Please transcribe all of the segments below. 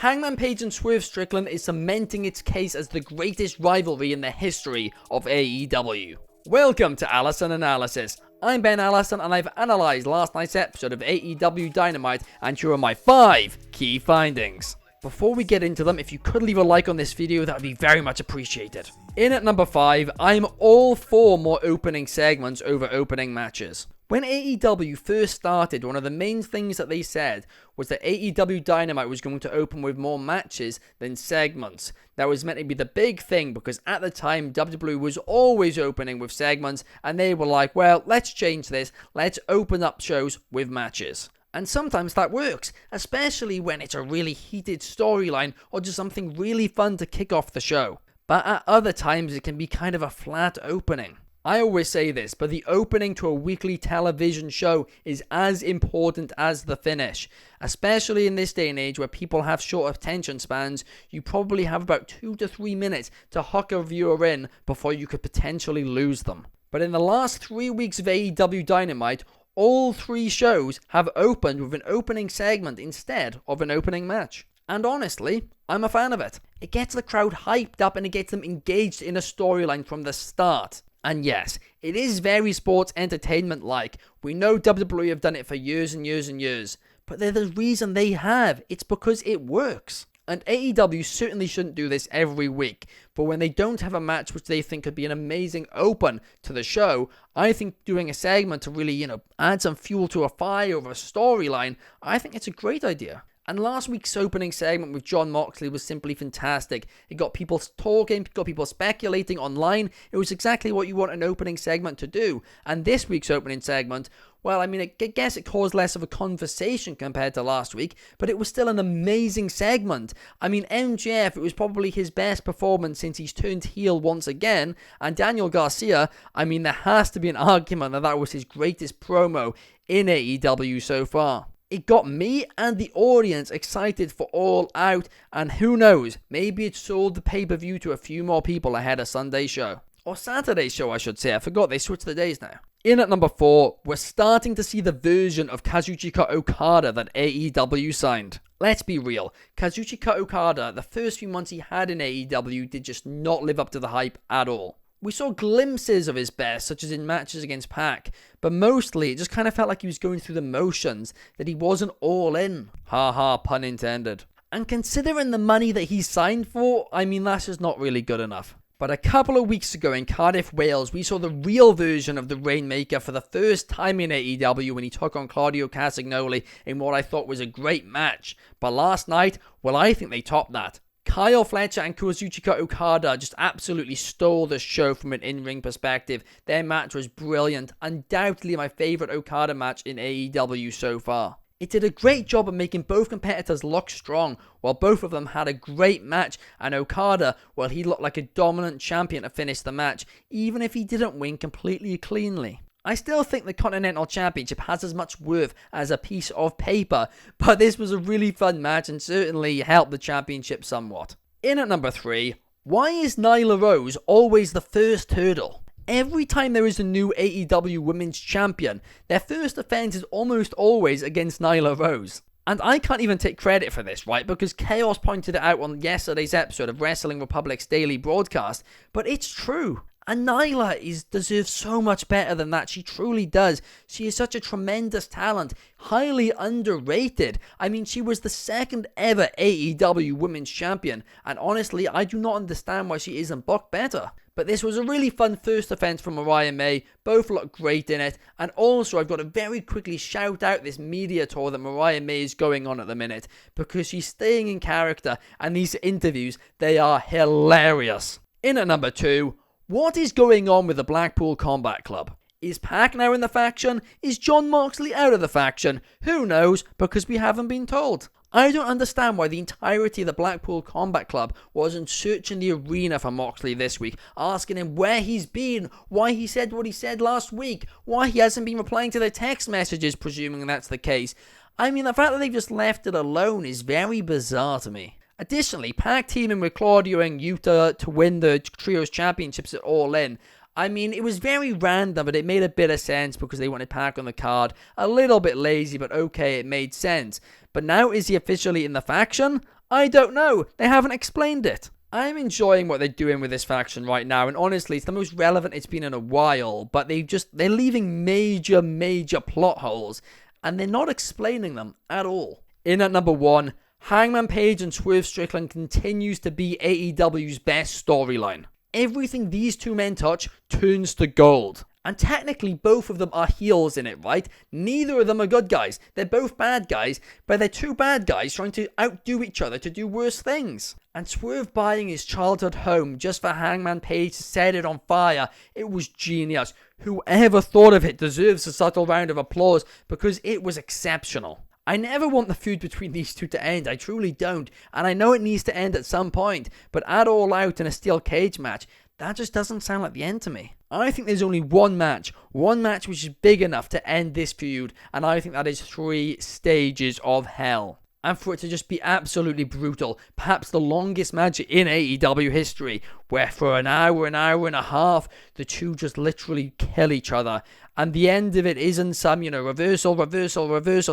Hangman Page and Swerve Strickland is cementing its case as the greatest rivalry in the history of AEW. Welcome to Allison Analysis. I'm Ben Allison and I've analysed last night's episode of AEW Dynamite, and here are my 5 key findings. Before we get into them, if you could leave a like on this video, that would be very much appreciated. In at number 5, I'm all for more opening segments over opening matches. When AEW first started, one of the main things that they said was that AEW Dynamite was going to open with more matches than segments. That was meant to be the big thing because at the time, WWE was always opening with segments and they were like, well, let's change this. Let's open up shows with matches. And sometimes that works, especially when it's a really heated storyline or just something really fun to kick off the show. But at other times, it can be kind of a flat opening. I always say this, but the opening to a weekly television show is as important as the finish. Especially in this day and age where people have short attention spans, you probably have about 2 to 3 minutes to hook a viewer in before you could potentially lose them. But in the last 3 weeks of AEW Dynamite, all 3 shows have opened with an opening segment instead of an opening match. And honestly, I'm a fan of it. It gets the crowd hyped up and it gets them engaged in a storyline from the start. And yes, it is very sports entertainment-like. We know WWE have done it for years and years and years. But there's a reason they have. It's because it works. And AEW certainly shouldn't do this every week. But when they don't have a match which they think could be an amazing open to the show, I think doing a segment to really, add some fuel to a fire of a storyline, I think it's a great idea. And last week's opening segment with Jon Moxley was simply fantastic. It got people talking, got people speculating online. It was exactly what you want an opening segment to do. And this week's opening segment, well, I guess it caused less of a conversation compared to last week, but it was still an amazing segment. MJF, it was probably his best performance since he's turned heel once again. And Daniel Garcia, there has to be an argument that was his greatest promo in AEW so far. It got me and the audience excited for All Out, and who knows, maybe it sold the pay-per-view to a few more people ahead of Sunday's show. Or Saturday's show, I should say. I forgot they switched the days now. In at number 4, we're starting to see the version of Kazuchika Okada that AEW signed. Let's be real, Kazuchika Okada, the first few months he had in AEW did just not live up to the hype at all. We saw glimpses of his best, such as in matches against Pac, but mostly it just kind of felt like he was going through the motions, that he wasn't all in. Ha ha, pun intended. And considering the money that he signed for, that's just not really good enough. But a couple of weeks ago in Cardiff, Wales, we saw the real version of the Rainmaker for the first time in AEW when he took on Claudio Castagnoli in what I thought was a great match. But last night, well, I think they topped that. Kyle Fletcher and Kazuchika Okada just absolutely stole the show from an in-ring perspective. Their match was brilliant, undoubtedly my favourite Okada match in AEW so far. It did a great job of making both competitors look strong, while both of them had a great match, and Okada, well, he looked like a dominant champion to finish the match, even if he didn't win completely cleanly. I still think the Continental Championship has as much worth as a piece of paper, but this was a really fun match and certainly helped the championship somewhat. In at number 3, why is Nyla Rose always the first hurdle? Every time there is a new AEW Women's Champion, their first offense is almost always against Nyla Rose. And I can't even take credit for this, right? Because Chaos pointed it out on yesterday's episode of Wrestling Republic's daily broadcast, but it's true. And Nyla deserves so much better than that. She truly does. She is such a tremendous talent. Highly underrated. She was the second ever AEW Women's Champion. And honestly, I do not understand why she isn't booked better. But this was a really fun first offense from Mariah May. Both look great in it. And also, I've got to very quickly shout out this media tour that Mariah May is going on at the minute. Because she's staying in character. And these interviews, they are hilarious. In at number 2, what is going on with the Blackpool Combat Club? Is Pac now in the faction? Is Jon Moxley out of the faction? Who knows, because we haven't been told. I don't understand why the entirety of the Blackpool Combat Club wasn't searching the arena for Moxley this week, asking him where he's been, why he said what he said last week, why he hasn't been replying to their text messages, presuming that's the case. The fact that they've just left it alone is very bizarre to me. Additionally, Pac teaming with Claudio and Yuta to win the Trios Championships at All In. It was very random, but it made a bit of sense because they wanted Pac on the card. A little bit lazy, but okay, it made sense. But now, is he officially in the faction? I don't know. They haven't explained it. I'm enjoying what they're doing with this faction right now, and honestly, it's the most relevant it's been in a while, but they're leaving major plot holes, and they're not explaining them at all. In at number 1, Hangman Page and Swerve Strickland continues to be AEW's best storyline. Everything these two men touch turns to gold. And technically, both of them are heels in it, right? Neither of them are good guys. They're both bad guys, but they're two bad guys trying to outdo each other to do worse things. And Swerve buying his childhood home just for Hangman Page to set it on fire, it was genius. Whoever thought of it deserves a subtle round of applause because it was exceptional. I never want the feud between these two to end, I truly don't, and I know it needs to end at some point, but at All Out in a steel cage match, that just doesn't sound like the end to me. I think there's only one match which is big enough to end this feud, and I think that is 3 stages of hell. And for it to just be absolutely brutal, perhaps the longest match in AEW history, where for an hour and a half, the two just literally kill each other. And the end of it isn't some, reversal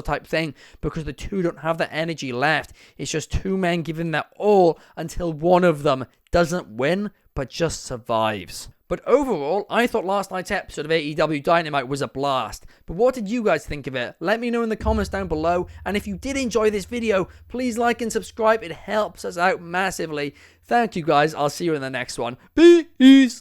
type thing, because the two don't have the energy left. It's just two men giving their all until one of them doesn't win, but just survives. But overall, I thought last night's episode of AEW Dynamite was a blast. But what did you guys think of it? Let me know in the comments down below. And if you did enjoy this video, please like and subscribe. It helps us out massively. Thank you guys. I'll see you in the next one. Peace.